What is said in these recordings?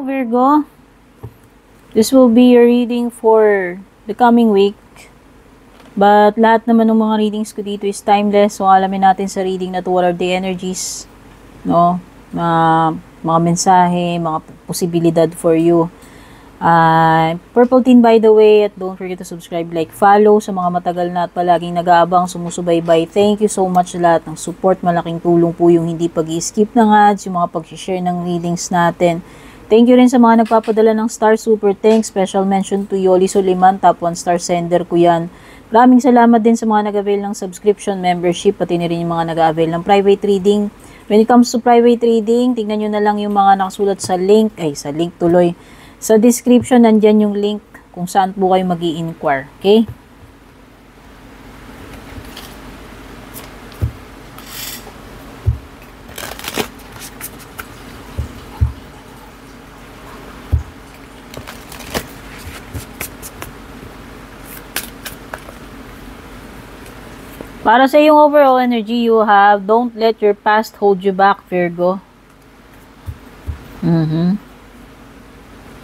Hello Virgo, this will be your reading for the coming week. But lahat naman ng mga readings ko dito is timeless. So alamin natin sa reading na to what are the energies, no? Mga mensahe, mga posibilidad for you. Purple Team by the way, at don't forget to subscribe, like, follow sa mga matagal na at palaging nag-aabang, sumusubaybay. Thank you so much lahat ng support. Malaking tulong po yung hindi pag-i-skip ng ads, yung mga pag-share ng readings natin. Thank you rin sa mga nagpapadala ng Star Super Thanks. Special mention to Yoli Suliman, top 1 star sender ko yan. Maraming salamat din sa mga nag-avail ng subscription membership, pati na rin yung mga nag-avail ng private reading. When it comes to private reading, tignan nyo na lang yung mga nakasulat sa link, tuloy. Sa description, nandyan yung link kung saan po kayo mag-i-inquire. Okay? Para sa yung overall energy you have, don't let your past hold you back, Virgo.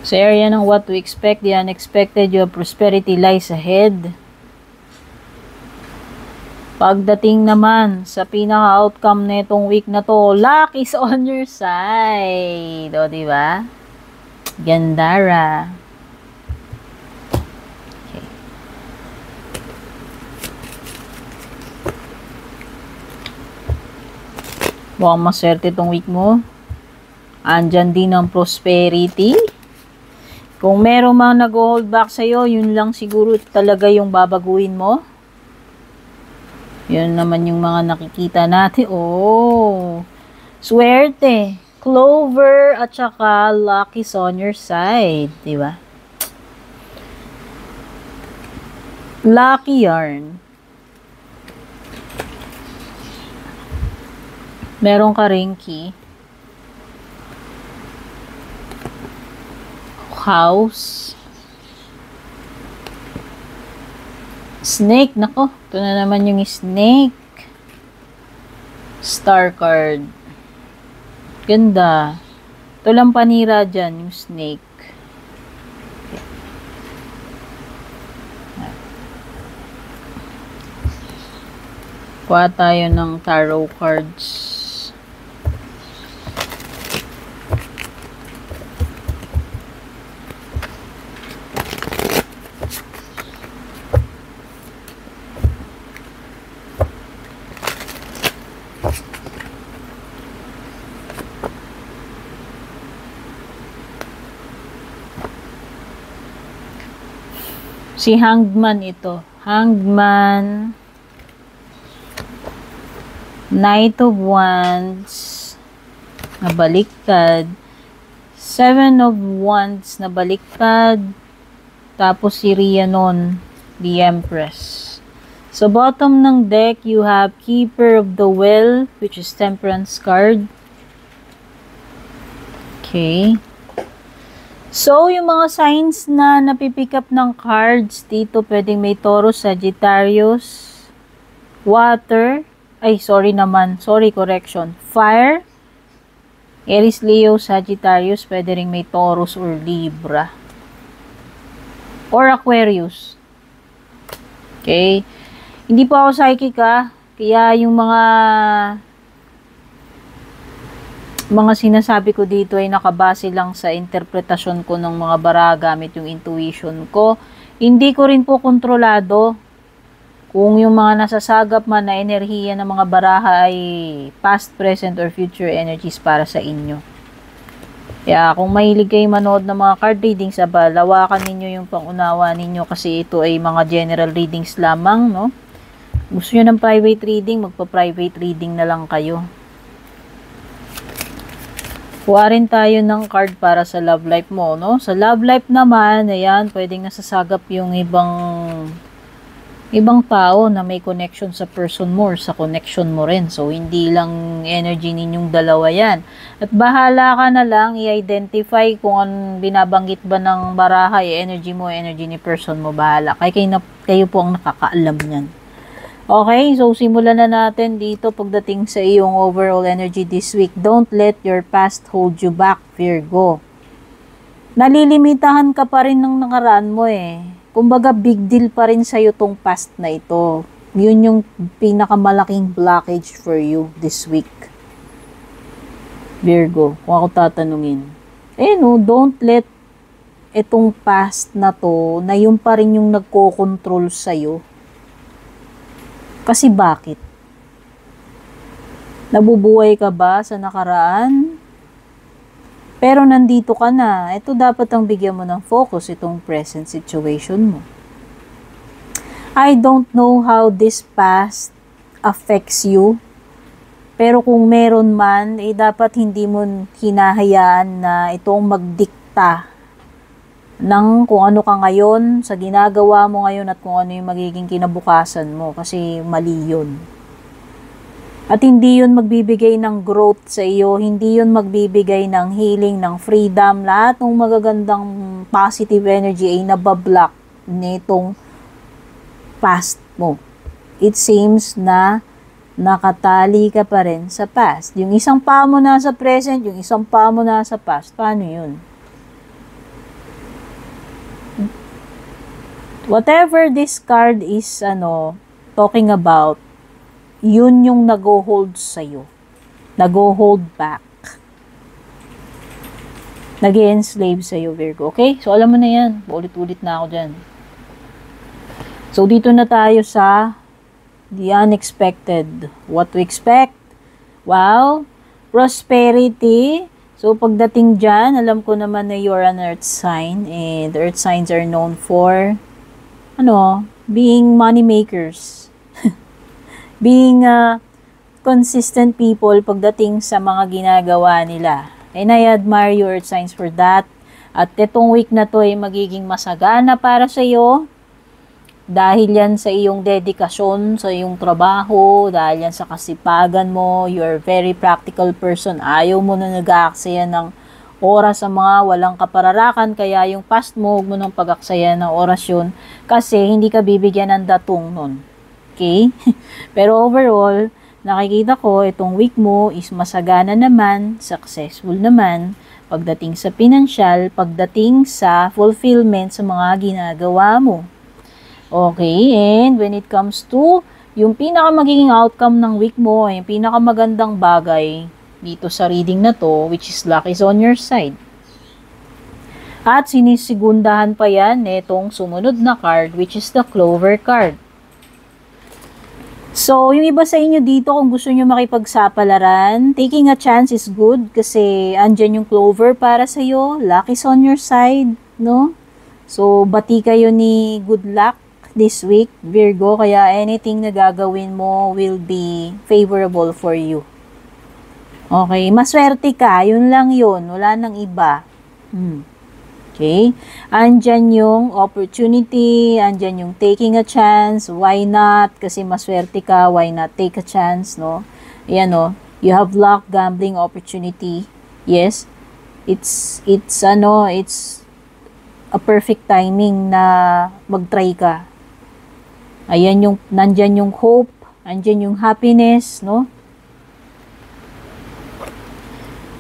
Sa area ng what to expect, the unexpected, your prosperity lies ahead. Pagdating naman sa pinaka-outcome netong week na to, luck is on your side. O, diba? Gandara. Okay. Mukhang maswerte tong week mo. Andyan din ang prosperity. Kung meron mang nag-hold back sa'yo, yun lang siguro talaga yung babaguhin mo. Yun naman yung mga nakikita natin. Oh, swerte, clover, at saka luck is on your side. Diba? Lucky yarn. Meron ka ring key. House. Snake. Nako, ito na naman yung snake. Star card. Ganda. Ito lang panira dyan, yung snake. Kuha tayo ng tarot cards. Si Hangman ito. Hangman. Knight of Wands. Nabaliktad. Seven of Wands. Nabaliktad. Tapos si Rhiannon. The Empress. So bottom ng deck, you have Keeper of the Well, which is Temperance card. Okay. So, yung mga signs na napipick up ng cards, dito pwedeng may Taurus, Sagittarius, Water, Fire, Aries, Leo, Sagittarius, pwede ring may Taurus or Libra. Or Aquarius. Okay. Hindi po ako psychic kaya yung mga sinasabi ko dito ay nakabase lang sa interpretasyon ko ng mga bara gamit yung intuition ko. Hindi ko rin po kontrolado kung yung mga nasasagap man na enerhiya ng mga baraha ay past, present, or future energies para sa inyo. Kaya kung mahilig kayo manood ng mga card readings, lawakan ninyo yung pangunawa ninyo kasi ito ay mga general readings lamang, no? Gusto nyo ng private reading, magpa-private reading na lang kayo. Kuha rin tayo ng card para sa love life mo, no? Sa love life naman, ayan, pwedeng nasasagap yung ibang tao na may connection sa person mo or sa connection mo rin. So, hindi lang energy ninyong dalawa yan. At bahala ka na lang i-identify kung ang binabanggit ba ng baraha, energy mo, energy ni person mo, bahala. Kayo po ang nakakaalam niyan. Okay, so simulan na natin dito pagdating sa iyong overall energy this week. Don't let your past hold you back, Virgo. nalilimitahan ka pa rin ng nakaraan mo eh. Kumbaga, big deal pa rin sa'yo tong past na ito. Yun yung pinakamalaking blockage for you this week. Virgo, kung ako tatanungin. No, don't let itong past na to, na yung pa rin yung nagko-control sa'yo. Kasi bakit? Nabubuhay ka ba sa nakaraan? Pero nandito ka na. Ito dapat ang bigyan mo ng focus, itong present situation mo. I don't know how this past affects you. Pero kung meron man, dapat hindi mo hinahayaan na itong magdikta ng kung ano ka ngayon, sa ginagawa mo ngayon at kung ano yung magiging kinabukasan mo. Kasi mali yun. At hindi yun magbibigay ng growth sa iyo, hindi yun magbibigay ng healing, ng freedom. Lahat ng magagandang positive energy ay nabablock nitong past mo. It seems na nakatali ka pa rin sa past. Yung isang paa mo nasa present, yung isang paa mo nasa past. Paano yun? Whatever this card is talking about, yun yung nag-hold sa'yo. Nag-hold back. Nag-enslave sa'yo, Virgo. Okay? So, alam mo na yan. Ulit-ulit na ako dyan. So, dito na tayo sa the unexpected. What to expect? Wow. Prosperity. So, pagdating dyan, alam ko naman na you're an earth sign. And the earth signs are known for, being money makers. Being consistent people pagdating sa mga ginagawa nila. And I admire your signs for that. At itong week na to ay magiging masagana para sa iyo. Dahil yan sa iyong dedikasyon, sa iyong trabaho, dahil yan sa kasipagan mo, you're a very practical person. Ayaw mo na nag-aaksaya ng oras sa mga walang kapararakan, kaya yung past mo, huwag mo nang pag-aksaya ng oras yun, kasi hindi ka bibigyan ng datong nun. Okay? Pero overall, nakikita ko, itong week mo is masagana naman, successful naman, pagdating sa financial, pagdating sa fulfillment sa mga ginagawa mo. Okay, and when it comes to yung magiging outcome ng week mo, yung pinakamagandang bagay dito sa reading na to, which is luck is on your side. At sinisigundahan pa yan netong sumunod na card, which is the Clover card. So, yung iba sa inyo dito, kung gusto nyo makipagsapalaran, taking a chance is good kasi andyan yung Clover para sa'yo. Luck is on your side, no? So, bati kayo ni good luck this week, Virgo, kaya anything na gagawin mo will be favorable for you. Okay, maswerte ka, yun lang yun, wala nang iba. Okay, andyan yung opportunity, andyan yung taking a chance, why not? Kasi maswerte ka, why not take a chance, no? Yan, no? You have luck, gambling opportunity. Yes, it's a perfect timing na mag-try ka. Ayan yung, nandyan yung hope, andyan yung happiness, no?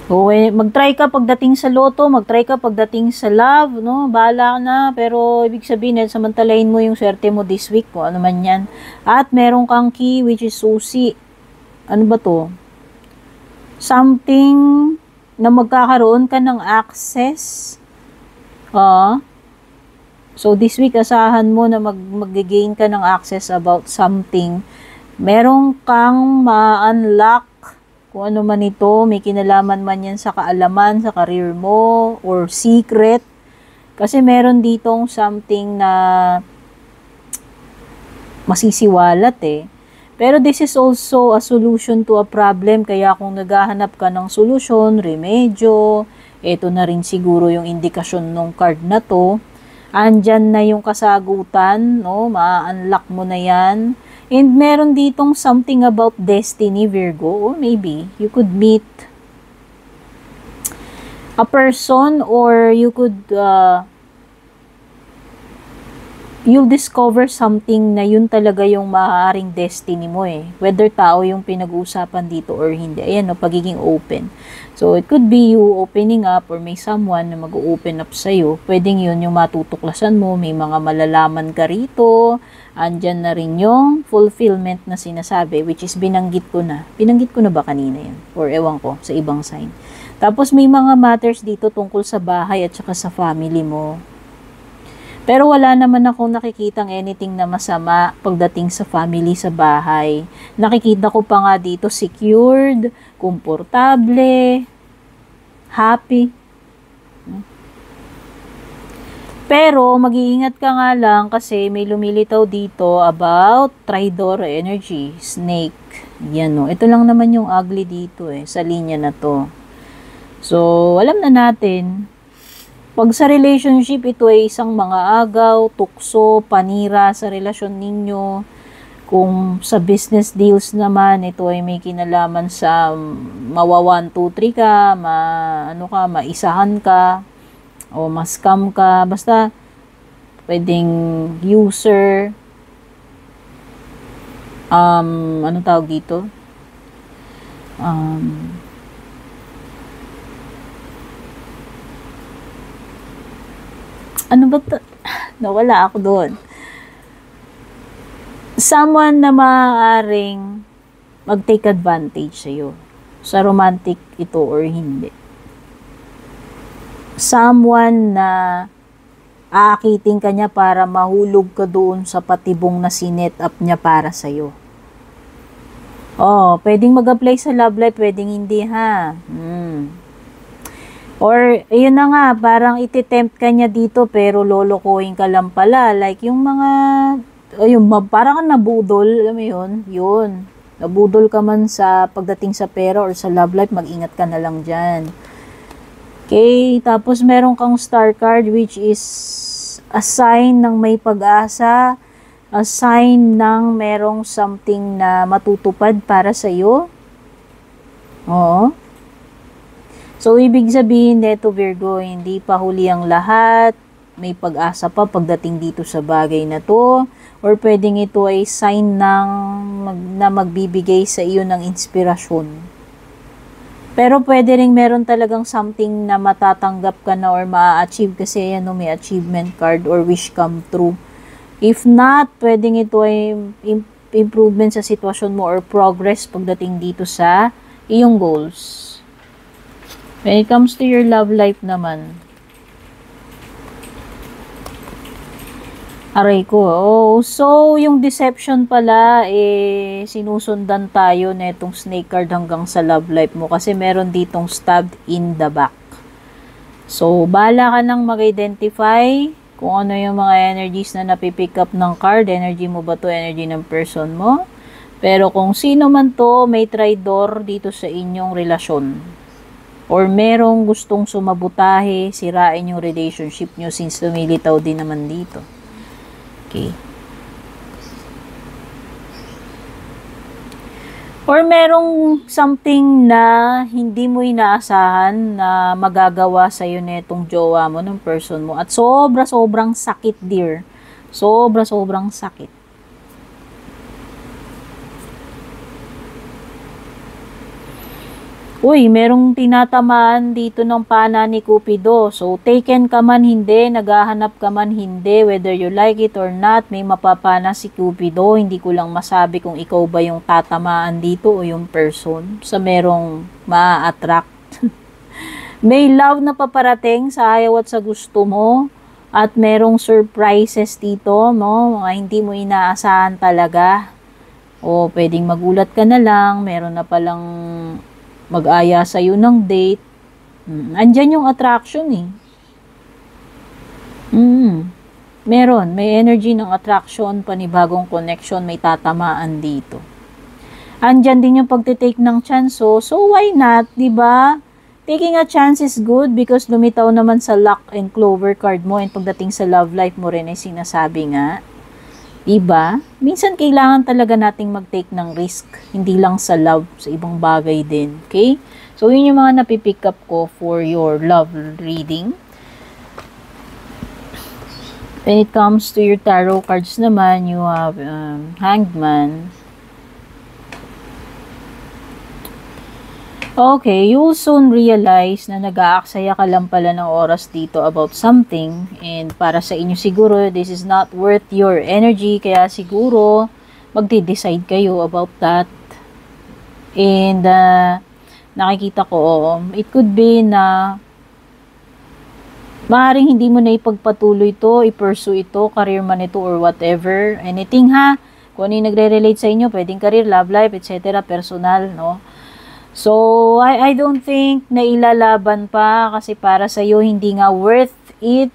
So, mag-try ka pagdating sa loto, mag-try ka pagdating sa love, no? Bahala ka na, pero ibig sabihin, samantalahin mo yung swerte mo this week, kung ano man yan. At meron kang key, which is susi. Ano ba to? Something na magkakaroon ka ng access. So, this week, asahan mo na mag-gain ka ng access about something. Meron kang ma-unlock kung ano man ito, may kinalaman man yan sa kaalaman, sa career mo, or secret. Kasi meron ditong something na masisiwalat eh. Pero this is also a solution to a problem, kaya kung naghahanap ka ng solusyon, remedyo, ito na rin siguro yung indikasyon ng card na to. Andyan na yung kasagutan, no? Ma-unlock mo na yan. And meron ditong something about destiny, Virgo, or maybe you could meet a person, or you could you'll discover something na yun talaga yung maaaring destiny mo eh. Whether tao yung pinag-uusapan dito or hindi. Ayan, no, pagiging open. So, it could be you opening up or may someone na mag-open up sa'yo. Pwedeng yun yung matutuklasan mo. May mga malalaman ka rito. Andyan na rin yung fulfillment na sinasabi, which is binanggit ko na. Binanggit ko na ba kanina yun? Or ewan ko, sa ibang sign. Tapos may mga matters dito tungkol sa bahay at saka sa family mo. Pero wala naman akong nakikitang anything na masama pagdating sa family sa bahay. Nakikita ko pa nga dito secured, komportable, happy. Pero mag-iingat ka nga lang kasi may lumilitaw dito about Tridor energy, snake. Yan o. Ito lang naman yung ugly dito sa linya na to. So, alam na natin. Pag sa relationship, ito ay isang mga agaw, tukso, panira sa relasyon ninyo. Kung sa business deals naman, ito ay may kinalaman sa mawa 1, 2, 3 ka, maisahan ka, o ma-scam ka. Basta, pwedeng user, ano tawag dito? Ano ba nawala ako doon. Someone na maaaring mag-take advantage sa'yo. Sa romantic ito or hindi. Someone na aakiting ka niya para mahulog ka doon sa patibong na sinet up niya para sa'yo. Oh, pwedeng mag-apply sa love life, pwedeng hindi ha. Or, yun na nga, parang ititempt ka niya dito pero lolokohin ka lang pala. Like, yung mga, parang nabudol, alam mo yun. Nabudol ka man sa pagdating sa pera or sa love life, mag-ingat ka na lang dyan. Okay, tapos meron kang star card which is a sign ng may pag-asa, a sign ng merong something na matutupad para sa'yo. Oo. So, ibig sabihin nito Virgo, hindi pa huli ang lahat. May pag-asa pa pagdating dito sa bagay na to. Or pwedeng ito ay sign na magbibigay sa iyo ng inspirasyon. Pero pwede rin meron talagang something na matatanggap ka na or ma-achieve kasi ayan no, may achievement card or wish come true. If not, pwedeng ito ay improvement sa sitwasyon mo or progress pagdating dito sa iyong goals. When it comes to your love life naman, aray ko, so yung deception pala, sinusundan tayo na itong snake card hanggang sa love life mo kasi meron ditong stabbed in the back. So, bahala ka nang mag-identify kung ano yung mga energies na napipick up ng card. Energy mo ba to? Energy ng person mo? Pero kung sino man to, may tridor dito sa inyong relasyon. Or merong gustong sumabutahe, sirain yung relationship nyo since lumilitaw din naman dito. Okay. Or merong something na hindi mo inaasahan na magagawa sa'yo netong jowa mo, ng person mo. At sobra-sobrang sakit, dear. Sobra-sobrang sakit. Uy, merong tinatamaan dito ng pana ni Cupido. So, taken ka man hindi, naghahanap ka man hindi, whether you like it or not, may mapapana si Cupido. Hindi ko lang masabi kung ikaw ba yung tatamaan dito o yung person sa merong ma-attract. May love na paparating sa ayaw at sa gusto mo at merong surprises dito, no? Mga hindi mo inaasahan talaga. O, pwedeng magulat ka na lang, meron na palang mag-aya sa'yo ng date. Andyan yung attraction eh. Meron. May energy ng attraction, panibagong connection, may tatamaan dito. Andyan din yung pagtitake ng chance. So why not? Diba? Taking a chance is good because lumitaw naman sa luck and clover card mo and pagdating sa love life mo rin ay sinasabi nga. Diba? Minsan kailangan talaga nating mag-take ng risk. Hindi lang sa love, sa ibang bagay din. Okay? So, yun yung mga napipick up ko for your love reading. When it comes to your tarot cards naman, you have Hanged Man. Okay, you will soon realize na nag-aaksaya ka lang pala ng oras dito about something, and para sa inyo siguro, this is not worth your energy, kaya siguro magde-decide kayo about that. And nakikita ko, it could be na maaaring hindi mo na ipagpatuloy ito, i-pursue ito, career man ito or whatever, anything ha, kung ano yung nagre-relate sa inyo, pwedeng career, love life, etc., personal, no? So, I don't think na ilalaban pa kasi para sa'yo hindi nga worth it.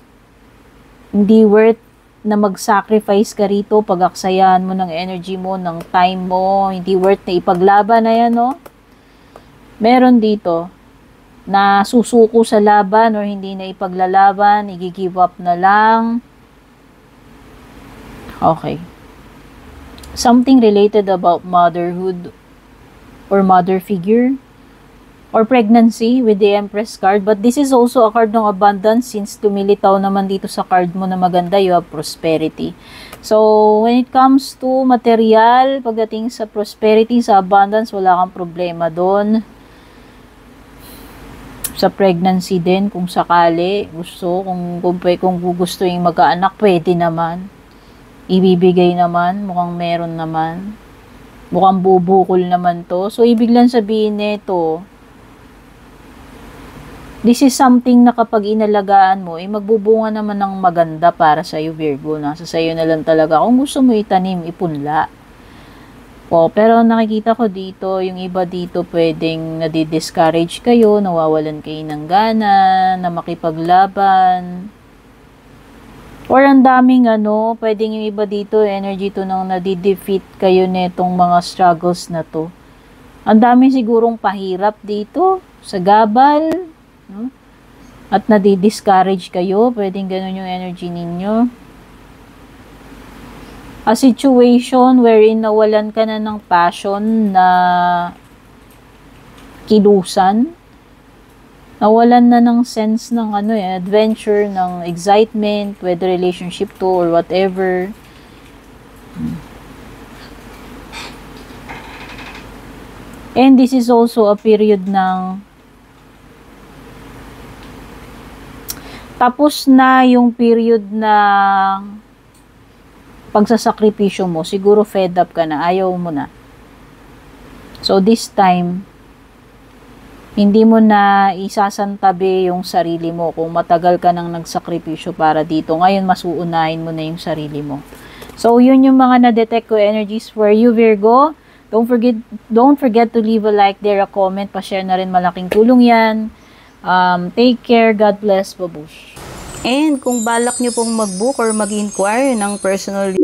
Hindi worth na mag-sacrifice ka rito, pag-aksayahan mo ng energy mo, ng time mo. Hindi worth na ipaglaban na yan, no? Meron dito na susuko sa laban or hindi na ipaglalaban, i-give up na lang. Okay. Something related about motherhood or mother figure, or pregnancy with the Empress card. But this is also a card ng abundance since lumilitaw naman dito sa card mo na maganda, you have prosperity. So, when it comes to material, pagdating sa prosperity, sa abundance, wala kang problema doon. Sa pregnancy din, kung sakali, gusto, kung gusto yung mag-aanak, pwede naman. Ibibigay naman, mukhang meron naman. Mukhang bubukol naman to. So, ibig lang sabihin nito, this is something na kapag inalagaan mo, magbubunga naman ng maganda para sa'yo, Virgo. Nasa sa'yo na lang talaga. Kung gusto mo itanim, ipunla. O, pero nakikita ko dito, yung iba dito pwedeng nadi-discourage kayo, nawawalan kayo ng gana, na makipaglaban. Or ang daming pwedeng yung iba dito, energy to nang nadi-defeat kayo netong mga struggles na to. Ang daming sigurong pahirap dito, sa gabal, no? At nadi-discourage kayo, pwedeng ganun yung energy ninyo. A situation wherein nawalan ka na ng passion na kilusan, nawalan na ng sense ng adventure, ng excitement, whether relationship to or whatever. And this is also a period ng tapos na yung period na pagsasakripisyo mo. Siguro fed up ka na, ayaw mo na. So this time, hindi mo na isasantabi yung sarili mo kung matagal ka nang nagsakripisyo para dito. Ngayon, mas uunahin mo na yung sarili mo. So, yun yung mga na-detect ko energies for you, Virgo. Don't forget to leave a like there, a comment, pa-share na rin, malaking tulong yan. Take care, God bless, babush. And kung balak nyo pong mag-book or mag-inquire ng personal